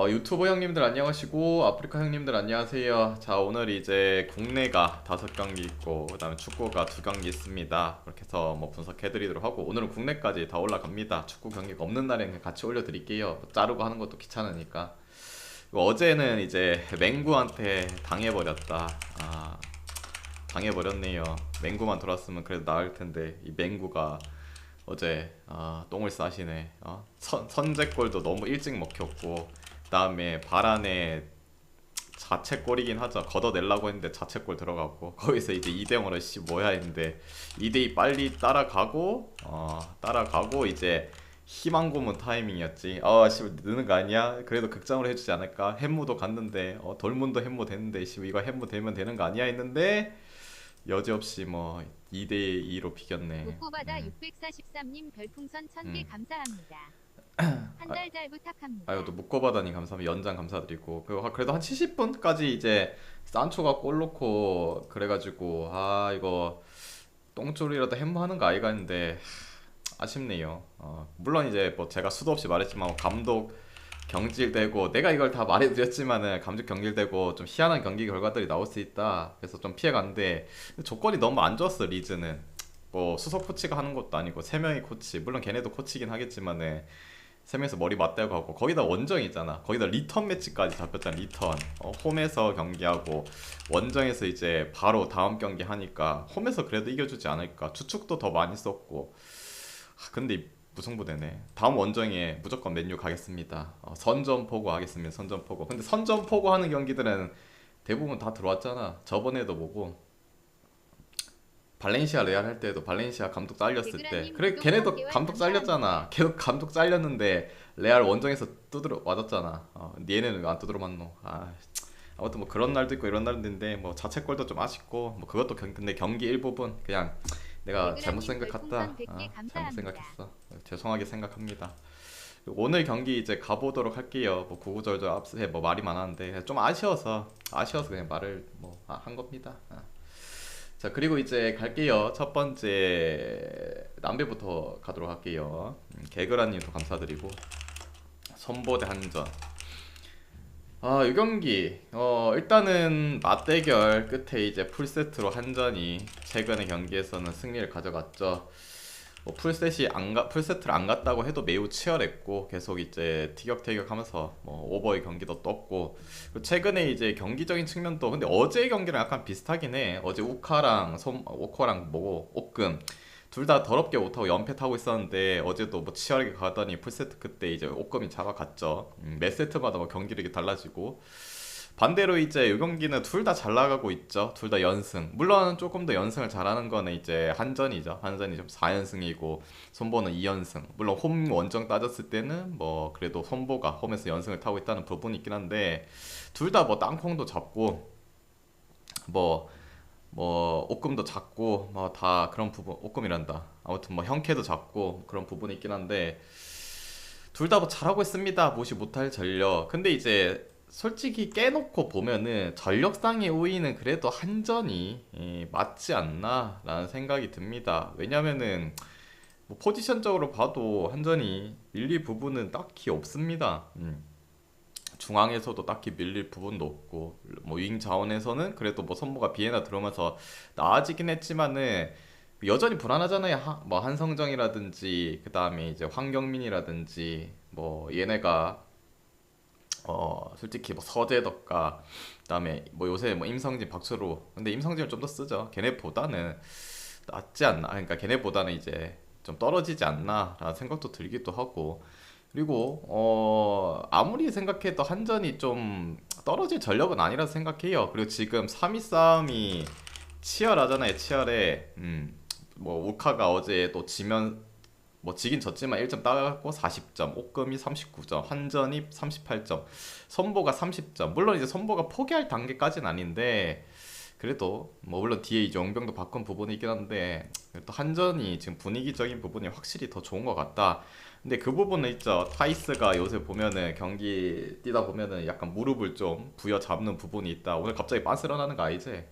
유튜버 형님들 안녕하시고 아프리카 형님들 안녕하세요. 자, 오늘 이제 국내가 5경기 있고 그다음에 축구가 2경기 있습니다. 그렇게 해서 뭐 분석해드리도록 하고 오늘은 국내까지 다 올라갑니다. 축구 경기가 없는 날에 그냥 같이 올려드릴게요. 자르고 하는 것도 귀찮으니까. 그리고 어제는 이제 맹구한테 당해버렸다. 당해버렸네요. 맹구만 돌았으면 그래도 나을 텐데 이 맹구가 어제 똥을 싸시네. 선제골도 너무 일찍 먹혔고 그다음에 바란에 자책골이긴 하죠. 걷어내려고 했는데 자책골 들어갔고 거기서 이제 2대0으로 씨 뭐야 했는데 2대2 빨리 따라가고 이제 희망 고문 타이밍이었지. 씨 느는 거 아니야? 그래도 극장으로 해주지 않을까? 햄무도 갔는데 돌문도 햄무 됐는데 씨 이거 햄무 되면 되는 거 아니야 했는데 여지없이 뭐 2대2로 비겼네. 목포바다 643님 별풍선 1000개 음. 감사합니다. 한 달 잘 부탁합니다. 아유 또 묶어바다니 감사합니다. 연장 감사드리고 그래도 한 70분까지 이제 산초가 골 넣고 그래가지고 이거 똥줄이라도 햄무하는 거 아이가 했는데 아쉽네요. 물론 이제 뭐 제가 수도 없이 말했지만 뭐 감독 경질되고 내가 이걸 다 말해드렸지만은 감독 경질되고 좀 희한한 경기 결과들이 나올 수 있다. 그래서 좀 피해갔는데 조건이 너무 안 좋았어. 리즈는 뭐 수석 코치가 하는 것도 아니고 3명이 코치, 물론 걔네도 코치긴 하겠지만은 3명이서 머리 맞대고 하고 거기다 원정이 있잖아. 거기다 리턴 매치까지 잡혔잖아. 리턴 홈에서 경기하고 원정에서 이제 바로 다음 경기 하니까 홈에서 그래도 이겨주지 않을까. 주축도 더 많이 썼고 근데 무승부되네. 다음 원정에 무조건 맨유 가겠습니다. 선전포고 하겠습니다. 선전포고. 근데 선전포고 하는 경기들은 대부분 다 들어왔잖아. 저번에도 보고 발렌시아 레알 할 때도 발렌시아 감독 잘렸을 때 개그라님 그래 구독 걔네도 3개월 감독 감사합니다. 잘렸잖아. 계속 감독 잘렸는데 레알 원정에서 두드려 맞았잖아. 얘네는 왜 안 두드려 맞노. 아무튼 뭐 그런 날도 있고 이런 날도 있는데 뭐 자책골도 좀 아쉽고 뭐 그것도 근데 경기 일부분 그냥 내가 잘못 개그라님 생각했다. 별풍선 100개 잘못 감사합니다. 생각했어. 죄송하게 생각합니다. 오늘 경기 이제 가보도록 할게요. 뭐 구구절절 앞서 뭐 말이 많았는데 좀 아쉬워서 그냥 말을 뭐 한 겁니다. 자, 그리고 이제 갈게요. 첫 번째 남배부터 가도록 할게요. 개그라님도 감사드리고 선보대 한전. 이 경기 일단은 맞대결 끝에 이제 풀세트로 한전이 최근의 경기에서는 승리를 가져갔죠. 뭐 풀세트를 안 갔다고 해도 매우 치열했고 계속 이제 티격태격하면서 뭐 오버의 경기도 떴고 그리고 최근에 이제 경기적인 측면도 근데 어제의 경기랑 약간 비슷하긴 해. 어제 오커랑 뭐고 옥금 둘 다 더럽게 못하고 연패 타고 있었는데 어제도 뭐 치열하게 가더니 풀세트 그때 이제 옥금이 잡아갔죠. 매 세트마다 뭐 경기력이 달라지고 반대로 이제 이 경기는 둘 다 잘 나가고 있죠. 둘 다 연승. 물론 조금 더 연승을 잘하는 거는 이제 한전이죠. 한전이 좀 4연승이고 손보는 2연승. 물론 홈 원정 따졌을 때는 뭐 그래도 손보가 홈에서 연승을 타고 있다는 부분이 있긴 한데 둘 다 뭐 땅콩도 잡고 뭐 옥금도 잡고 뭐 다 그런 부분 옥금이란다. 아무튼 뭐 형캐도 잡고 그런 부분이 있긴 한데 둘 다 뭐 잘하고 있습니다. 무시 못할 전력. 근데 이제 솔직히 깨놓고 보면은 전력상의 우위는 그래도 한전이 맞지 않나라는 생각이 듭니다. 왜냐면은 뭐 포지션적으로 봐도 한전이 밀릴 부분은 딱히 없습니다. 중앙에서도 딱히 밀릴 부분도 없고 뭐 윙 자원에서는 그래도 뭐 선보가 비에나 들어오면서 나아지긴 했지만은 여전히 불안하잖아요. 뭐 한성정이라든지 그 다음에 이제 황경민이라든지 뭐 얘네가 솔직히 뭐 서재덕과 그다음에 뭐 요새 뭐 임성진, 박철호 근데 임성진을 좀 더 쓰죠. 걔네보다는 낫지 않나. 그러니까 걔네보다는 이제 좀 떨어지지 않나라는 생각도 들기도 하고 그리고 아무리 생각해도 한전이 좀 떨어질 전력은 아니라 생각해요. 그리고 지금 3위 싸움이 치열하잖아요. 치열해. 뭐 우카가 어제 또 지면 뭐 지긴 졌지만 1점 따갖고 40점, 옥금이 39점, 한전이 38점, 선보가 30점. 물론 이제 선보가 포기할 단계까지는 아닌데 그래도 뭐 물론 뒤에 이제 용병도 바꾼 부분이 있긴 한데 또 한전이 지금 분위기적인 부분이 확실히 더 좋은 것 같다. 근데 그 부분은 있죠. 타이스가 요새 보면은 경기 뛰다 보면은 약간 무릎을 좀 부여잡는 부분이 있다. 오늘 갑자기 빤스런하는 거 아니지?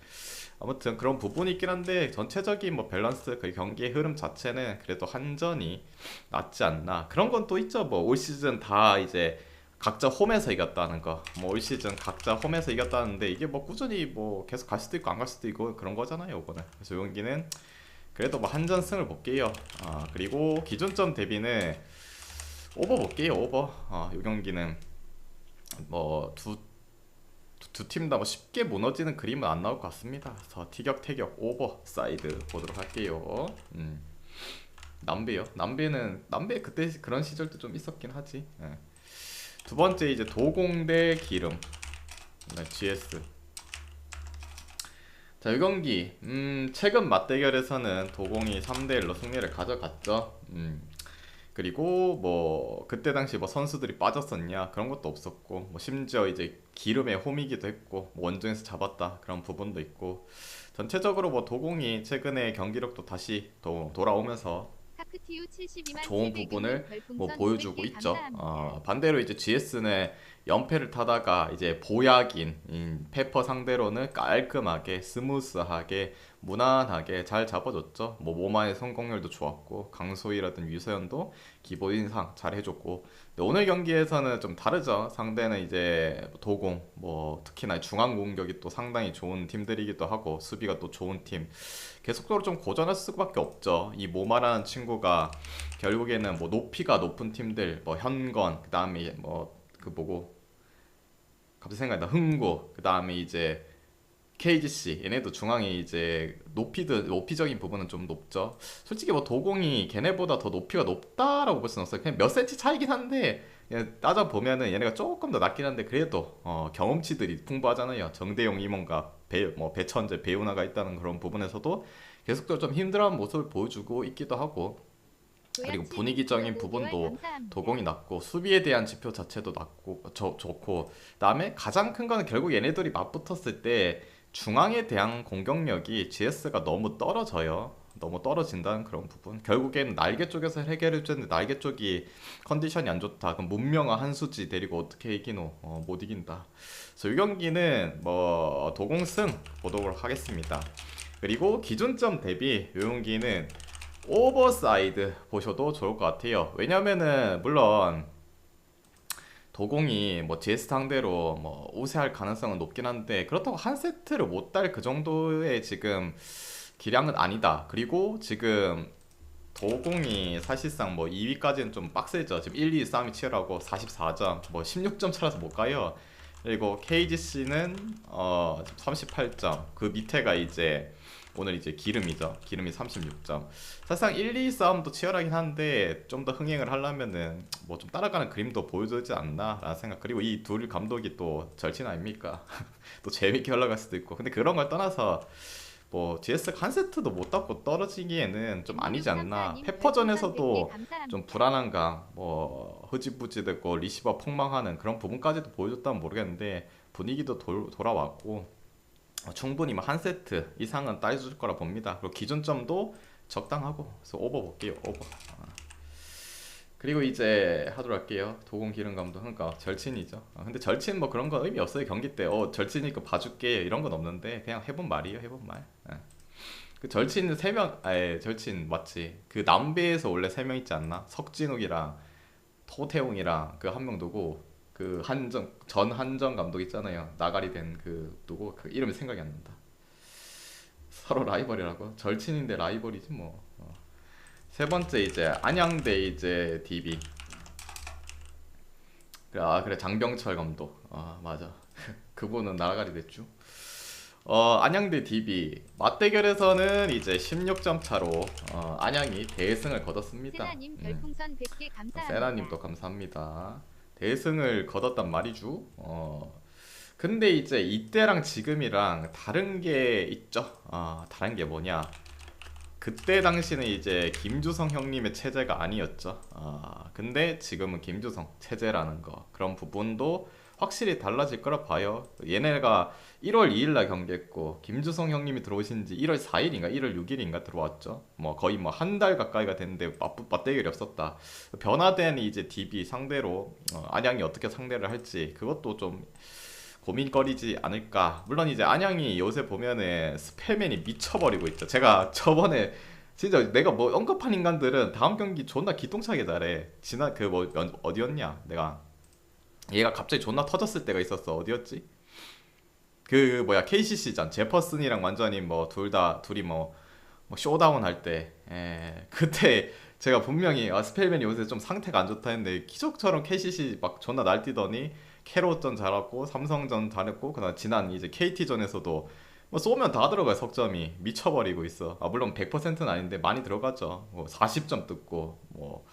아무튼 그런 부분이 있긴 한데 전체적인 뭐 밸런스 그 경기의 흐름 자체는 그래도 한전이 낫지 않나. 그런 건 또 있죠. 뭐 올 시즌 다 이제 각자 홈에서 이겼다는 거, 뭐 올 시즌 각자 홈에서 이겼다는데 이게 뭐 꾸준히 뭐 계속 갈 수도 있고 안 갈 수도 있고 그런 거잖아요, 이거는. 그래서 이 경기는 그래도 뭐 한전승을 볼게요. 그리고 기준점 대비는 오버 볼게요, 오버. 이 경기는 뭐 두 팀 다 뭐 쉽게 무너지는 그림은 안 나올 것 같습니다. 그래서 티격태격 오버 사이드 보도록 할게요. 남배 그때 그런 시절도 좀 있었긴 하지. 예. 두 번째 이제 도공 대 기름. 네, GS. 자, 이 경기 최근 맞대결에서는 도공이 3대1로 승리를 가져갔죠. 그리고 뭐 그때 당시 뭐 선수들이 빠졌었냐 그런 것도 없었고, 뭐 심지어 이제 기름의 홈이기도 했고, 뭐 원정에서 잡았다 그런 부분도 있고, 전체적으로 뭐 도공이 최근에 경기력도 다시 돌아오면서 카크티우 72만 좋은 700 부분을 별풍선 뭐 보여주고 500개 있죠. 감사합니다. 반대로 이제 GS는 연패를 타다가 이제 보약인 페퍼 상대로는 깔끔하게 스무스하게 무난하게 잘 잡아줬죠. 뭐 모마의 성공률도 좋았고 강소희라든 유서연도 기본 인상 잘 해줬고. 근데 오늘 경기에서는 좀 다르죠. 상대는 이제 도공, 뭐 특히나 중앙 공격이 또 상당히 좋은 팀들이기도 하고 수비가 또 좋은 팀. 계속적으로 좀 고전할 수밖에 없죠. 이 모마라는 친구가 결국에는 뭐 높이가 높은 팀들, 뭐 현건, 그 다음에 뭐 그 뭐고 갑자기 생각이 나, 흥구, 그 다음에 이제 KGC, 얘네도 중앙에 이제 높이적인 부분은 좀 높죠. 솔직히 뭐 도공이 걔네보다 더 높이가 높다라고 볼 수는 없어요. 그냥 몇 센치 차이긴 한데 그냥 따져 보면은 얘네가 조금 더 낮긴 한데 그래도 경험치들이 풍부하잖아요. 정대용 임원과 뭐 배천재, 배우나가 있다는 그런 부분에서도 계속적으로 좀 힘들어하는 모습을 보여주고 있기도 하고, 그리고 분위기적인 부분도 도공이 낮고 수비에 대한 지표 자체도 낮고 좋고, 그다음에 가장 큰 거는 결국 얘네들이 맞붙었을 때 중앙에 대한 공격력이 GS가 너무 떨어져요. 너무 떨어진다는 그런 부분. 결국엔 날개 쪽에서 해결해 주는데 날개 쪽이 컨디션이 안 좋다. 그럼 문명아 한수지 데리고 어떻게 이기노? 못 이긴다. 그래서 이 경기는 뭐 도공승 보도록 하겠습니다. 그리고 기준점 대비 이 경기는 오버사이드 보셔도 좋을 것 같아요. 왜냐면은 물론 도공이 뭐 GS 상대로 뭐 우세할 가능성은 높긴 한데 그렇다고 한 세트를 못 딸 그 정도의 지금 기량은 아니다. 그리고 지금 도공이 사실상 뭐 2위까지는 좀 빡세죠. 지금 1, 2위 싸움이 치열하고 44점, 뭐 16점 차라서 못 가요. 그리고 KGC는 38점. 그 밑에가 이제 오늘 이제 기름이죠. 기름이 36점. 사실상 1, 2 싸움도 치열하긴 한데 좀 더 흥행을 하려면은 뭐 좀 따라가는 그림도 보여주지 않나라는 생각. 그리고 이 둘 감독이 또 절친 아닙니까? 또 재밌게 흘러갈 수도 있고. 근데 그런 걸 떠나서 뭐 GS가 한 세트도 못 잡고 떨어지기에는 좀 아니지 않나. 페퍼전에서도 좀 불안한 감, 뭐 흐지부지되고 리시버 폭망하는 그런 부분까지도 보여줬다면 모르겠는데 분위기도 돌아왔고 충분히 뭐 한 세트 이상은 따줄 거라 봅니다. 그리고 기준점도 적당하고, 그래서 오버 볼게요. 오버. 그리고 이제 하도록 할게요. 도공 기름 감독, 그러니까 절친이죠. 근데 절친 뭐 그런 거 의미 없어요. 경기 때 절친이니까 봐줄게 이런 건 없는데 그냥 해본 말이에요. 해본 말. 그 절친 3명, 절친 맞지. 그 남배에서 원래 3명 있지 않나? 석진욱이랑 토태웅이랑 그 한 명 누구, 그 전 한정 감독 있잖아요. 나가리 된 그 누구, 그 이름이 생각이 안 난다. 서로 라이벌이라고? 절친인데 라이벌이지 뭐. 세 번째 이제 안양대 이제 DB. 그래 장병철 감독. 맞아. 그분은 나가리 됐죠. 안양대 DB 맞대결에서는 이제 16점 차로 안양이 대승을 거뒀습니다. 세나님 별풍선 100개 감사합니다. 세나님도 감사합니다. 대승을 거뒀단 말이죠. 근데 이제 이때랑 지금이랑 다른 게 있죠. 다른 게 뭐냐? 그때 당시는 이제 김주성 형님의 체제가 아니었죠. 근데 지금은 김주성 체제라는 거, 그런 부분도 확실히 달라질 거라 봐요. 얘네가 1월 2일 날 경기했고 김주성 형님이 들어오신 지 1월 4일인가 1월 6일인가 들어왔죠. 뭐 거의 뭐 한 달 가까이가 됐는데 맞대결이 없었다. 변화된 이제 DB 상대로 안양이 어떻게 상대를 할지 그것도 좀 고민거리지 않을까. 물론 이제 안양이 요새 보면은 스펠맨이 미쳐버리고 있죠. 제가 저번에 진짜 내가 뭐 언급한 인간들은 다음 경기 존나 기똥차게 잘해. 지난 그 뭐 어디였냐, 내가 얘가 갑자기 존나 터졌을 때가 있었어. 어디였지? 그 뭐야 KCC전 제퍼슨이랑 완전히 뭐 둘이 뭐 쇼다운 할 때, 그때 제가 분명히 스펠맨이 요새 좀 상태가 안 좋다 했는데 기적처럼 KCC 막 존나 날뛰더니 캐롯전 잘하고 삼성전 잘했고 그다음 지난 이제 KT전에서도 뭐 쏘면 다 들어가요. 석점이 미쳐버리고 있어. 물론 100%는 아닌데 많이 들어가죠. 뭐 40점 뜯고 뭐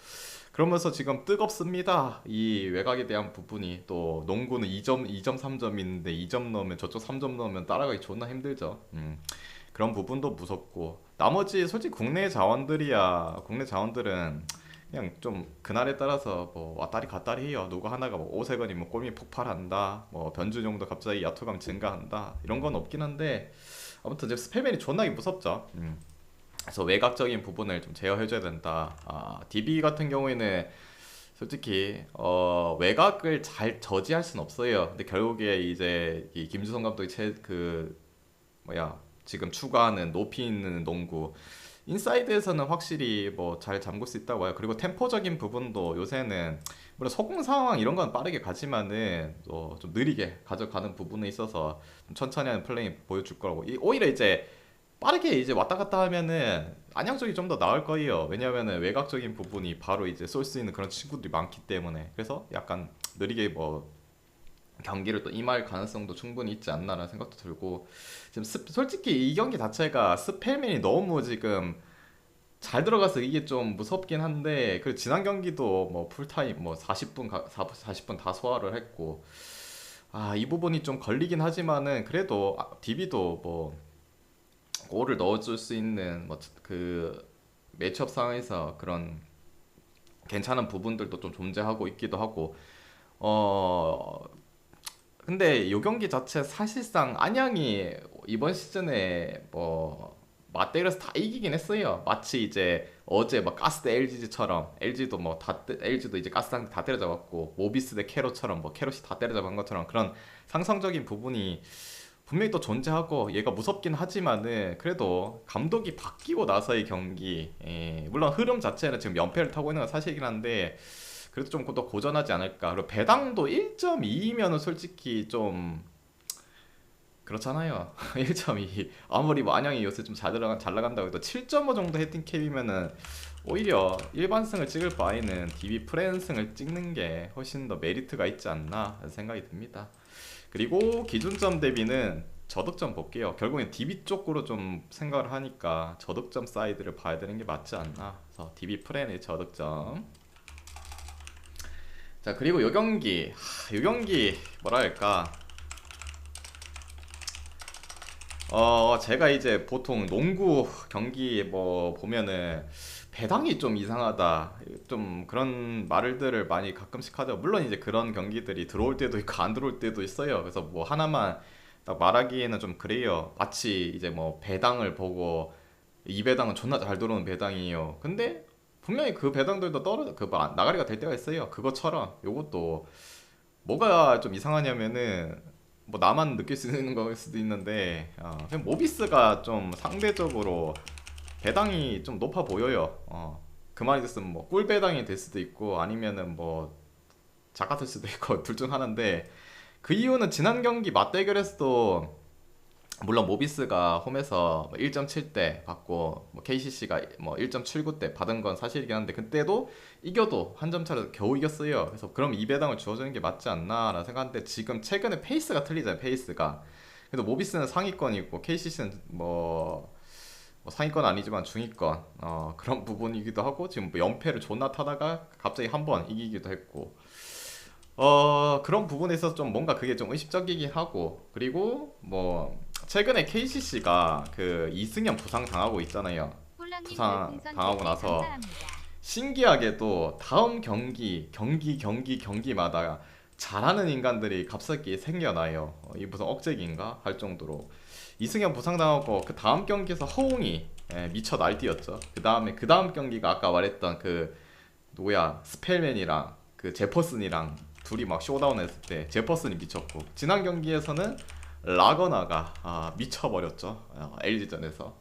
그러면서 지금 뜨겁습니다. 이 외곽에 대한 부분이 또 농구는 2점 3점 있는데 2점 넣으면 저쪽 3점 넣으면 따라가기 존나 힘들죠. 그런 부분도 무섭고 나머지 솔직히 국내 자원들은 그냥 좀 그날에 따라서 뭐 왔다리 갔다리 해요. 누구 하나가 뭐 오세건이 뭐 골밑 폭발한다, 뭐 변주 정도 갑자기 야투감 증가한다 이런 건 없긴 한데 아무튼 이제 스펠맨이 존나게 무섭죠. 그래서 외곽적인 부분을 좀 제어해줘야 된다. DB 같은 경우에는 솔직히 외곽을 잘 저지할 순 없어요. 근데 결국에 이제 이 김주성 감독이 그 뭐야 지금 추구하는 높이 있는 농구 인사이드에서는 확실히 뭐 잘 잠글 수 있다고 해요. 그리고 템포적인 부분도 요새는 물론 속공 상황 이런 건 빠르게 가지만은 좀 느리게 가져가는 부분에 있어서 좀 천천히 하는 플레이 보여줄 거라고. 오히려 이제 빠르게 이제 왔다 갔다 하면은 안양 쪽이 좀 더 나을 거예요. 왜냐면은 외곽적인 부분이 바로 이제 쏠 수 있는 그런 친구들이 많기 때문에. 그래서 약간 느리게 뭐 경기를 또 임할 가능성도 충분히 있지 않나라는 생각도 들고 지금 솔직히 이 경기 자체가 스펠맨이 너무 지금 잘 들어가서 이게 좀 무섭긴 한데 그 지난 경기도 뭐 풀타임 뭐 40분 다 소화를 했고 이 부분이 좀 걸리긴 하지만은 그래도 DB도 뭐 골을 넣어줄 수 있는 뭐 그 매치업 상황에서 그런 괜찮은 부분들도 좀 존재하고 있기도 하고 어 근데 요 경기 자체 사실상 안양이 이번 시즌에 뭐 맞대결에서 다 이기긴 했어요. 마치 이제 어제 막 가스 대 LG처럼 LG도 LG도 이제 가스랑 다 때려잡았고 모비스 대 캐롯처럼 뭐 캐롯이 다 때려잡은 것처럼 그런 상성적인 부분이 분명히 또 존재하고 얘가 무섭긴 하지만은 그래도 감독이 바뀌고 나서의 경기 물론 흐름 자체는 지금 연패를 타고 있는 건 사실이긴 한데 그래도 좀 더 고전하지 않을까. 그리고 배당도 1.2이면은 솔직히 좀 그렇잖아요. 1.2 아무리 뭐 안양이 요새 좀 잘 나간다고 해도 7.5 정도 헤딩캡이면은 오히려 일반승을 찍을 바에는 DB 프랜승을 찍는 게 훨씬 더 메리트가 있지 않나 생각이 듭니다. 그리고 기준점 대비는 저득점 볼게요. 결국엔 DB 쪽으로 좀 생각을 하니까 저득점 사이드를 봐야 되는 게 맞지 않나. 그래서 DB 프랜의 저득점. 자 그리고 요 경기 뭐랄까 제가 이제 보통 농구 경기 뭐 보면은 배당이 좀 이상하다 좀 그런 말들을 많이 가끔씩 하죠. 물론 이제 그런 경기들이 들어올 때도 있고 안 들어올 때도 있어요. 그래서 뭐 하나만 딱 말하기에는 좀 그래요. 마치 이제 뭐 배당을 보고 이 배당은 존나 잘 들어오는 배당이에요. 근데 분명히 그 배당들도 나가리가 될 때가 있어요. 그것처럼 요것도 뭐가 좀 이상하냐면은 뭐 나만 느낄 수 있는 거일 수도 있는데 그냥 모비스가 좀 상대적으로 배당이 좀 높아 보여요. 그 말이 됐으면 뭐 꿀 배당이 될 수도 있고 아니면은 뭐 작아질 수도 있고 둘 중 하나인데 그 이유는 지난 경기 맞대결에서도 물론 모비스가 홈에서 1.7대 받고 뭐 KCC가 뭐 1.79대 받은 건 사실이긴 한데 그때도 이겨도 한 점 차로 겨우 이겼어요. 그래서 그럼 이 배당을 주어주는 게 맞지 않나라는 생각하는데 지금 최근에 페이스가 틀리잖아요. 페이스가. 그래서 모비스는 상위권이고 KCC는 뭐 상위권 아니지만 중위권 그런 부분이기도 하고 지금 뭐 연패를 존나 타다가 갑자기 한 번 이기기도 했고 그런 부분에 있어서 좀 뭔가 그게 좀 의식적이긴 하고 그리고 뭐 최근에 KCC가 그 이승현 부상 당하고 있잖아요. 부상 당하고 나서 신기하게도 다음 경기마다 잘하는 인간들이 갑자기 생겨나요. 이 무슨 억제기인가 할 정도로 이승현 부상 당하고 그 다음 경기에서 허웅이 미쳐 날뛰었죠. 그 다음 경기가 아까 말했던 그 누구야 스펠맨이랑 그 제퍼슨이랑 둘이 막 쇼다운 했을 때 제퍼슨이 미쳤고 지난 경기에서는 라거나가 미쳐버렸죠. LG전에서.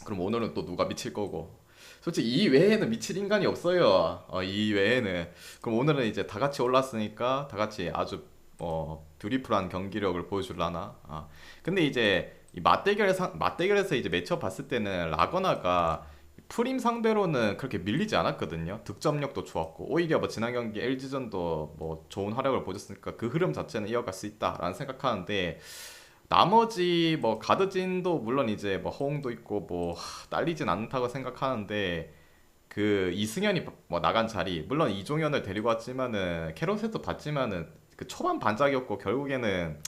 그럼 오늘은 또 누가 미칠 거고 솔직히 이 외에는 미칠 인간이 없어요. 이 외에는. 그럼 오늘은 이제 다 같이 올랐으니까 다 같이 아주 뷰티풀한 경기력을 보여줄라나. 근데 이제 이 맞대결에서 이제 매치업 봤을 때는 라거나가 프림 상대로는 그렇게 밀리지 않았거든요. 득점력도 좋았고 오히려 뭐 지난 경기 LG전도 뭐 좋은 활약을 보여줬으니까 그 흐름 자체는 이어갈 수 있다라는 생각하는데 나머지 뭐 가드진도 물론 이제 뭐 허웅도 있고 뭐 딸리진 않다고 생각하는데 그 이승현이 뭐 나간 자리 물론 이종현을 데리고 왔지만은 캐럿에도 봤지만은 그 초반 반짝이었고 결국에는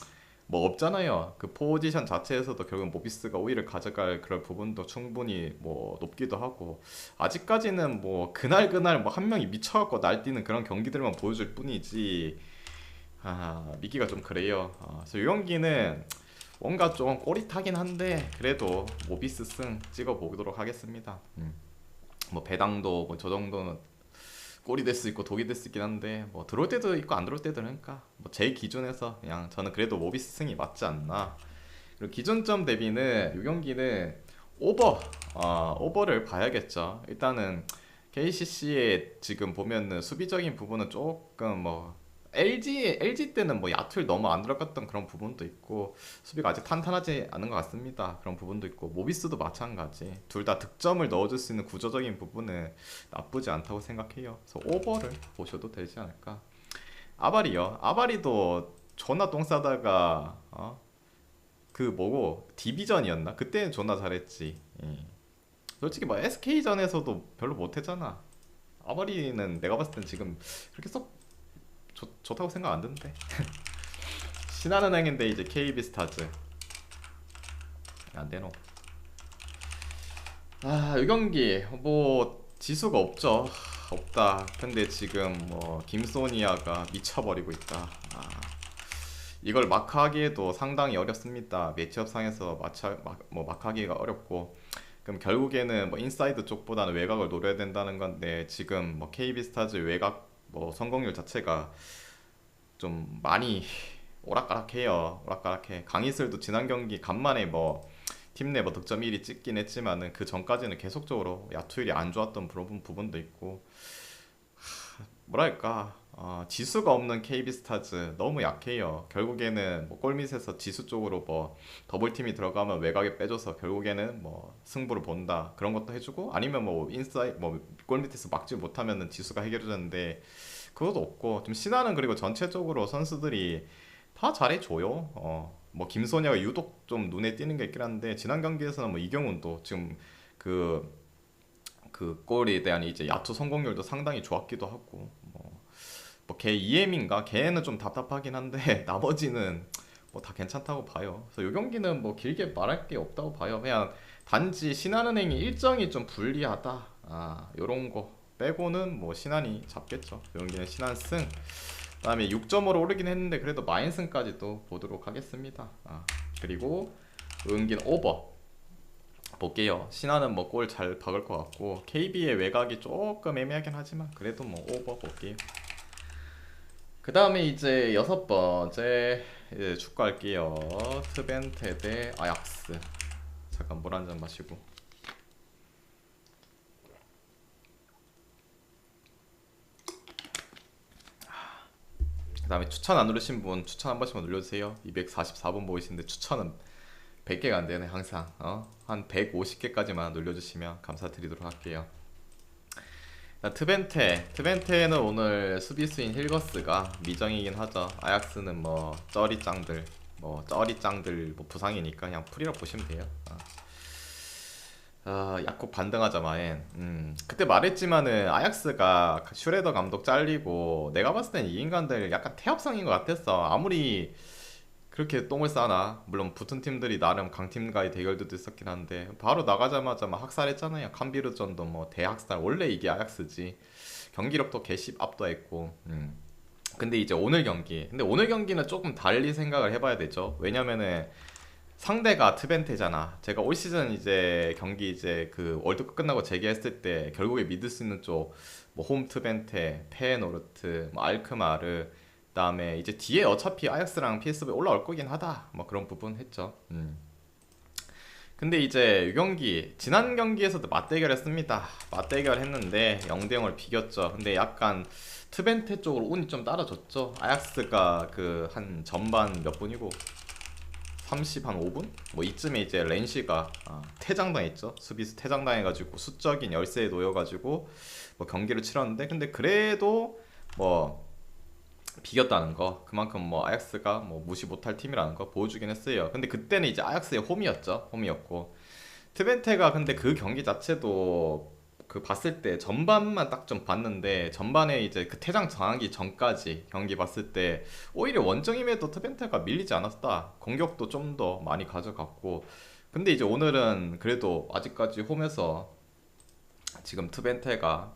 뭐 없잖아요. 그 포지션 자체에서도 결국 모비스가 우위를 가져갈 그런 부분도 충분히 뭐 높기도 하고 아직까지는 뭐 그날 그날 뭐 한 명이 미쳐갖고 날뛰는 그런 경기들만 보여줄 뿐이지 미기가 좀 그래요. 그래서 이 경기는 뭔가 좀 꼬릿하긴 한데 그래도 모비스 승 찍어보도록 하겠습니다. 뭐 배당도 뭐 저 정도는 꼴이 될 수 있고 독이 될 수 있긴 한데 뭐 들어올 때도 있고 안 들어올 때도 그러니까 뭐 제 기준에서 그냥 저는 그래도 모비스 승이 맞지 않나. 그리고 기준점 대비는 이 경기는 오버를 봐야겠죠. 일단은 KCC의 지금 보면은 수비적인 부분은 조금 뭐 LG 때는 뭐 야투를 너무 안 들어갔던 그런 부분도 있고 수비가 아직 탄탄하지 않은 것 같습니다. 그런 부분도 있고 모비스도 마찬가지. 둘 다 득점을 넣어줄 수 있는 구조적인 부분은 나쁘지 않다고 생각해요. 그래서 오버를 보셔도 되지 않을까. 아바리요. 아바리도 존나 똥 싸다가 그 뭐고 디비전이었나? 그때는 존나 잘했지. 솔직히 뭐 SK전에서도 별로 못했잖아. 아바리는 내가 봤을 땐 지금 그렇게 썩 좋다고 생각 안 드는데. 신한은행인데 이제 KB스타즈 안 되노. 이 경기 뭐 지수가 없다. 근데 지금 뭐 김소니아가 미쳐버리고 있다. 이걸 마크하기에도 상당히 어렵습니다. 매치업상에서 마크하기가 어렵고 그럼 결국에는 뭐 인사이드 쪽보다는 외곽을 노려야 된다는 건데 지금 뭐 KB스타즈 외곽 뭐 성공률 자체가 좀 많이 오락가락해요. 오락가락해. 강희슬도 지난 경기 간만에 뭐 팀 내 뭐 득점 1위 찍긴 했지만은 그 전까지는 계속적으로 야투율이 안 좋았던 부분도 있고 뭐랄까 지수가 없는 KB스타즈 너무 약해요. 결국에는 뭐 골밑에서 지수 쪽으로 뭐 더블팀이 들어가면 외곽에 빼줘서 결국에는 뭐 승부를 본다 그런 것도 해주고 아니면 뭐 인사이드 뭐 골밑에서 막지 못하면은 지수가 해결해주는데 그것도 없고 좀 신화는 그리고 전체적으로 선수들이 다 잘해줘요. 뭐 김소냐가 유독 좀 눈에 띄는 게 있긴 한데 지난 경기에서는 뭐 이경훈도 지금 그 골에 대한 이제 야투 성공률도 상당히 좋았기도 하고 뭐걔 EM인가 걔는 좀 답답하긴 한데 나머지는 뭐 다 괜찮다고 봐요. 그래서 이 경기는 뭐 길게 말할 게 없다고 봐요. 그냥 단지 신한은행이 일정이 좀 불리하다. 요런 거 빼고는 뭐 신한이 잡겠죠. 이 경기는 신한 승. 그다음에 6점으로 오르긴 했는데 그래도 마인승까지도 보도록 하겠습니다. 그리고 은긴 오버 볼게요. 신한은 뭐 골 잘 박을 것 같고 KB의 외곽이 조금 애매하긴 하지만 그래도 뭐 오버 볼게요. 그 다음에 이제 여섯 번째 이제 축구할게요. 트벤테 대 아약스. 잠깐 물 한 잔 마시고. 그 다음에 추천 안 누르신 분 추천 한 번씩만 눌러주세요. 244분 보이시는데 추천은 100개가 안 되네 항상. 한 150개까지만 눌러주시면 감사드리도록 할게요. 트벤테는 오늘 수비수인 힐거스가 미정이긴 하죠. 아약스는 뭐 쩌리짱들 뭐 부상이니까 그냥 풀이라 보시면 돼요. 약국 반등하자 마엔. 그때 말했지만은 아약스가 슈레더 감독 잘리고 내가 봤을 땐 이 인간들 약간 태엽상인 것 같았어. 아무리 그렇게 똥을 싸나 물론 붙은 팀들이 나름 강팀과의 대결도 있었긴 한데 바로 나가자마자 막 학살했잖아요. 캄비르전도 뭐 대학살. 원래 이게 아약스지. 경기력도 개십 압도했고. 근데 이제 근데 오늘 경기는 조금 달리 생각을 해봐야 되죠. 왜냐면은 상대가 트벤테잖아. 제가 올 시즌 이제 경기 이제 그 월드컵 끝나고 재개했을 때 결국에 믿을 수 있는 쪽 뭐 홈 트벤테, 페노르트, 뭐 알크마르 그다음에 이제 뒤에 어차피 아약스랑 PSV 올라올 거긴 하다. 뭐 그런 부분 했죠. 근데 이제 이 경기 지난 경기에서도 맞대결 했습니다. 맞대결 했는데 0대0을 비겼죠. 근데 약간 트벤테 쪽으로 운이 좀 따라줬죠. 아약스가 그 한 전반 몇 분이고 30 한 5분? 뭐 이쯤에 이제 렌시가 퇴장당했죠. 수비수 퇴장당해가지고 수적인 열세에 놓여가지고 뭐 경기를 치렀는데, 근데 그래도 뭐 비겼다는 거, 그만큼 뭐 아약스가 뭐 무시 못할 팀이라는 거 보여주긴 했어요. 근데 그때는 이제 아약스의 홈이었죠. 홈이었고 트벤테가, 근데 그 경기 자체도 그 봤을 때 전반만 딱 좀 봤는데, 전반에 이제 그 퇴장 당하기 전까지 경기 봤을 때 오히려 원정임에도 트벤테가 밀리지 않았다. 공격도 좀 더 많이 가져갔고. 근데 이제 오늘은 그래도 아직까지 홈에서 지금 트벤테가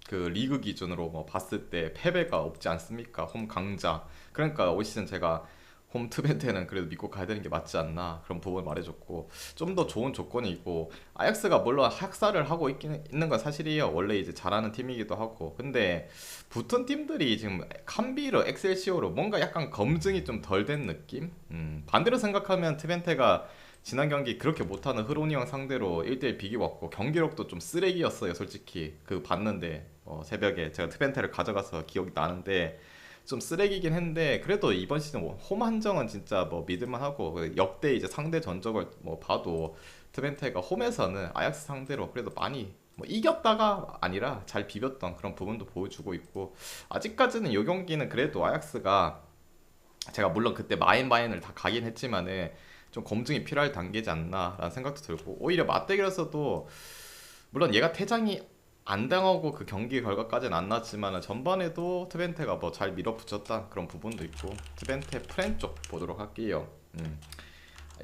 그 리그 기준으로 뭐 봤을 때 패배가 없지 않습니까? 홈 강자. 그러니까 올 시즌 제가 홈 트벤테는 그래도 믿고 가야 되는 게 맞지 않나, 그런 부분을 말해줬고, 좀 더 좋은 조건이 있고, 아약스가 물론 학살을 하고 있는 건 사실이에요. 원래 이제 잘하는 팀이기도 하고. 근데 붙은 팀들이 지금 캄비르, 엑셀시오로 뭔가 약간 검증이 좀 덜 된 느낌? 반대로 생각하면 트벤테가 지난 경기 그렇게 못하는 흐로니언 상대로 1대1 비기고 왔고, 경기력도 좀 쓰레기였어요 솔직히. 그 봤는데 새벽에 제가 트벤테를 가져가서 기억이 나는데 좀 쓰레기긴 했는데, 그래도 이번 시즌 뭐홈 한정은 진짜 뭐 믿을만 하고, 그 역대 이제 상대 전적을 뭐 봐도 트벤테가 홈에서는 아약스 상대로 그래도 많이 뭐 이겼다가 아니라 잘 비볐던 그런 부분도 보여주고 있고, 아직까지는 이 경기는 그래도 아약스가, 제가 물론 그때 마인바인을 다 가긴 했지만은 좀 검증이 필요할 단계지 않나라는 생각도 들고, 오히려 맞대결에서도 물론 얘가 퇴장이 안 당하고 그 경기 결과까지는 안 났지만 전반에도 트벤테가 뭐 잘 밀어붙였다 그런 부분도 있고. 트벤테 프렌 쪽 보도록 할게요.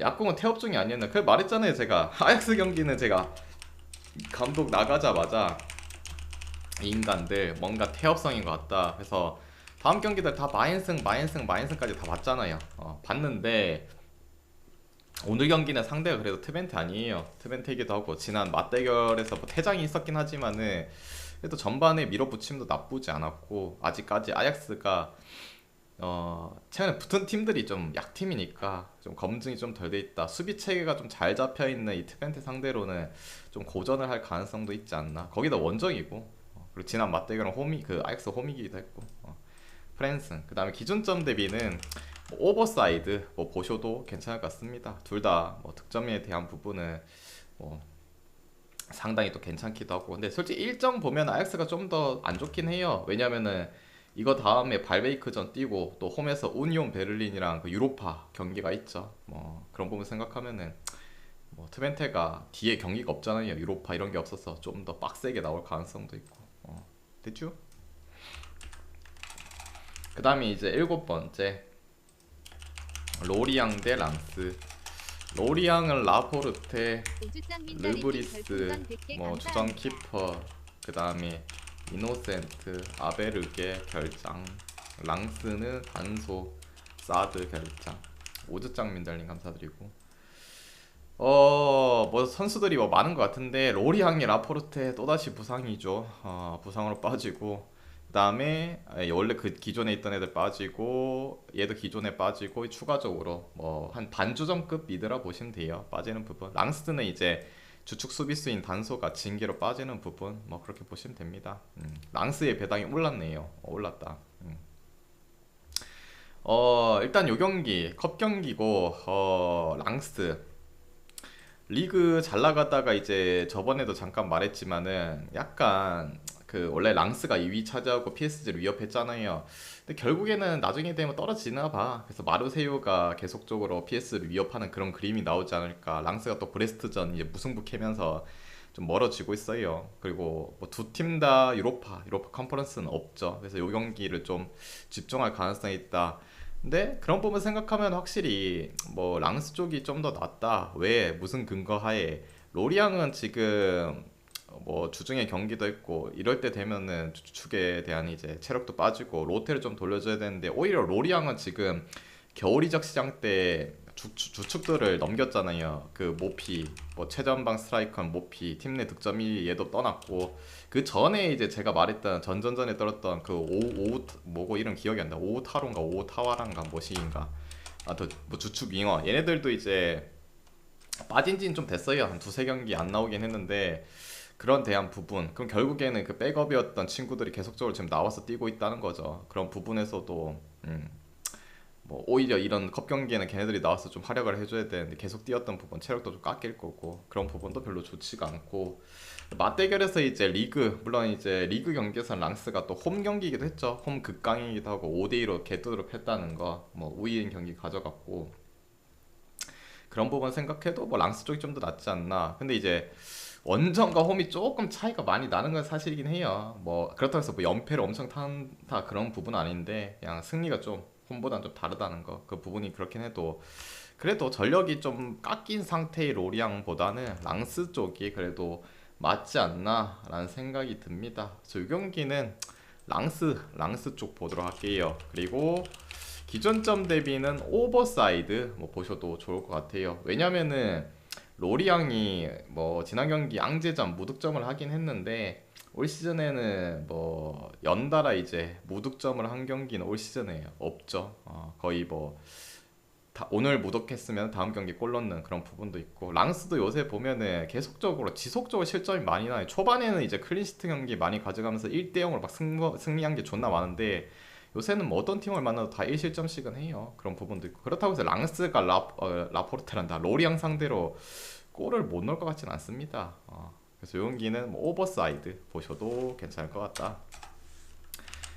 약공은 태업 중이 아니었나, 그 말했잖아요 제가. 아약스 경기는 제가 감독 나가자마자 이 인간들 뭔가 태업성인 것 같다 그래서 다음 경기들 다 마인승까지 다 봤잖아요. 봤는데 오늘 경기는 상대가 그래도 트벤테 아니에요. 트벤테이기도 하고 지난 맞대결에서 뭐 퇴장이 있었긴 하지만은 그래도 전반에 밀어붙임도 나쁘지 않았고, 아직까지 아약스가 최근에 붙은 팀들이 좀 약팀이니까 좀 검증이 좀 덜 돼 있다. 수비 체계가 좀 잘 잡혀 있는 이 트벤테 상대로는 좀 고전을 할 가능성도 있지 않나. 거기다 원정이고, 그리고 지난 맞대결은 홈이 그 아약스 홈이기도 했고. 프랜슨, 그 다음에 기준점 대비는 뭐 오버사이드 뭐 보셔도 괜찮을 것 같습니다. 둘 다 뭐 득점에 대한 부분은 뭐 상당히 또 괜찮기도 하고. 근데 솔직히 일정 보면 아약스가 좀 더 안 좋긴 해요. 왜냐면은 이거 다음에 발베이크전 뛰고 또 홈에서 우니온 베를린이랑 그 유로파 경기가 있죠. 뭐 그런 부분 생각하면은 뭐 트벤테가 뒤에 경기가 없잖아요. 유로파 이런 게 없어서 좀 더 빡세게 나올 가능성도 있고. 됐죠? 그 다음에 이제 일곱 번째, 로리앙 대 랑스. 로리앙은 라포르테, 우주짱 민다리님 르브리스, 별풍선 100개 뭐 감사합니다. 주전 키퍼, 그 다음에 이노센트, 아베르게 결장, 랑스는 단소, 사드 결장. 오즈짱 민달님 감사드리고. 뭐 선수들이 뭐 많은 것 같은데 로리앙이 라포르테 또다시 부상이죠. 부상으로 빠지고, 그 다음에 원래 그 기존에 있던 애들 빠지고, 얘도 기존에 빠지고, 추가적으로 뭐 한 반주전급 미드라 보시면 돼요. 빠지는 부분. 랑스는 이제 주축 수비수인 단소가 징계로 빠지는 부분, 뭐 그렇게 보시면 됩니다. 랑스의 배당이 올랐네요. 올랐다. 일단 요 경기 컵 경기고, 랑스 리그 잘 나가다가 이제 저번에도 잠깐 말했지만은 약간 그 원래 랑스가 2위 차지하고 PSG를 위협했잖아요. 근데 결국에는 나중에 되면 떨어지나 봐. 그래서 마르세유가 계속적으로 PS를 위협하는 그런 그림이 나오지 않을까. 랑스가 또 브레스트전 이제 무승부 캐면서 좀 멀어지고 있어요. 그리고 뭐 두 팀 다 유로파 컨퍼런스는 없죠. 그래서 요 경기를 좀 집중할 가능성이 있다. 근데 그런 부분 생각하면 확실히 뭐 랑스 쪽이 좀 더 낫다. 왜? 무슨 근거 하에? 로리앙은 지금 뭐 주중에 경기도 했고 이럴 때 되면은 주축에 대한 이제 체력도 빠지고 로테를 좀 돌려줘야 되는데, 오히려 로리앙은 지금 겨울 이적 시장 때 주축들을 넘겼잖아요. 그 모피, 뭐 최전방 스트라이커 모피, 팀 내 득점 1위 얘도 떠났고, 그 전에 이제 제가 말했던 전전전에 떨었던 그 오우 뭐고 이름 기억이 안 나. 오우 타로인가 오우 타와란가 뭐시인가. 뭐 주축 윙어 얘네들도 이제 빠진 지는 좀 됐어요. 한 두세 경기 안 나오긴 했는데 그런 대한 부분, 그럼 결국에는 그 백업이었던 친구들이 계속적으로 지금 나와서 뛰고 있다는 거죠. 그런 부분에서도 뭐 오히려 이런 컵 경기에는 걔네들이 나와서 좀 활약을 해줘야 되는데 계속 뛰었던 부분 체력도 좀 깎일 거고 그런 부분도 별로 좋지가 않고, 맞대결에서 이제 리그, 물론 이제 리그 경기에서는 랑스가 또 홈 경기이기도 했죠. 홈 극강이기도 하고 5대2로 개뚜드럽 했다는 거, 뭐 우위인 경기 가져갔고, 그런 부분 생각해도 뭐 랑스 쪽이 좀 더 낫지 않나. 근데 이제 원정과 홈이 조금 차이가 많이 나는 건 사실이긴 해요. 뭐 그렇다고 해서 뭐 연패를 엄청 탄다 그런 부분은 아닌데, 그냥 승리가 좀 홈보다는 좀 다르다는 거, 그 부분이 그렇긴 해도 그래도 전력이 좀 깎인 상태의 로리앙보다는 랑스 쪽이 그래도 맞지 않나라는 생각이 듭니다. 그래서 이 경기는 랑스 쪽 보도록 할게요. 그리고 기존점 대비는 오버사이드 뭐 보셔도 좋을 것 같아요. 왜냐면은 로리앙이 뭐 지난 경기 앙제전 무득점을 하긴 했는데 올 시즌에는 뭐 연달아 이제 무득점을 한 경기는 올 시즌에 없죠. 거의 뭐 오늘 무독했으면 다음 경기 골 넣는 그런 부분도 있고, 랑스도 요새 보면은 계속적으로 지속적으로 실점이 많이 나요. 초반에는 이제 클린시트 경기 많이 가져가면서 1대0으로 막 승리한 게 존나 많은데 요새는 뭐 어떤 팀을 만나도 다 1실점씩은 해요. 그런 부분도 있고, 그렇다고 해서 랑스가 라포르테란다 로리앙 상대로 골을 못 넣을 것 같지는 않습니다. 그래서 이 경기는 뭐 오버사이드 보셔도 괜찮을 것 같다.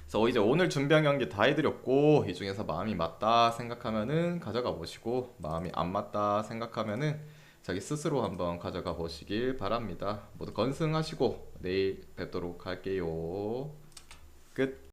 그래서 이제 오늘 준비한 경기 다 해드렸고, 이 중에서 마음이 맞다 생각하면은 가져가 보시고, 마음이 안 맞다 생각하면은 자기 스스로 한번 가져가 보시길 바랍니다. 모두 건승하시고 내일 뵙도록 할게요. 끝.